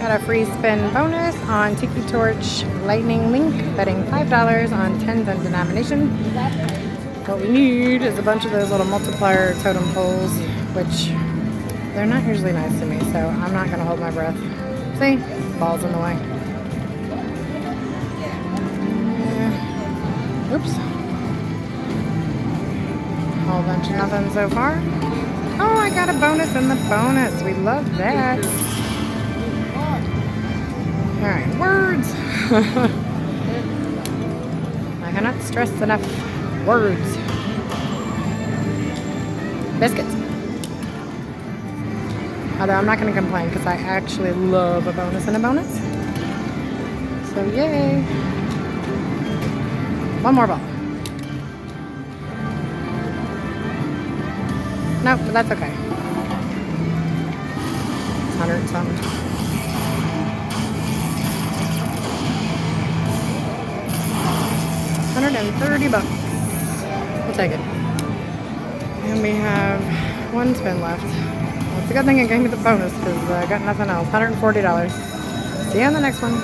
Got a free spin bonus on Tiki Torch Lightning Link, betting $5 on 10 cent denomination. What we need is a bunch of those little multiplier totem poles, which they're not usually nice to me, so I'm not going to hold my breath. See? Ball's in the way. Oops. Whole bunch of nothing so far. Oh, I got a bonus in the bonus. We love that. Alright, words. I cannot stress enough. Words. Biscuits. Although I'm not going to complain because I actually love a bonus and a bonus. So yay. One more ball. Nope, but that's okay. It's 100 and something. $130. We'll take it. And we have one spin left. Well, it's a good thing I gave me the bonus because I got nothing else. $140. See you on the next one.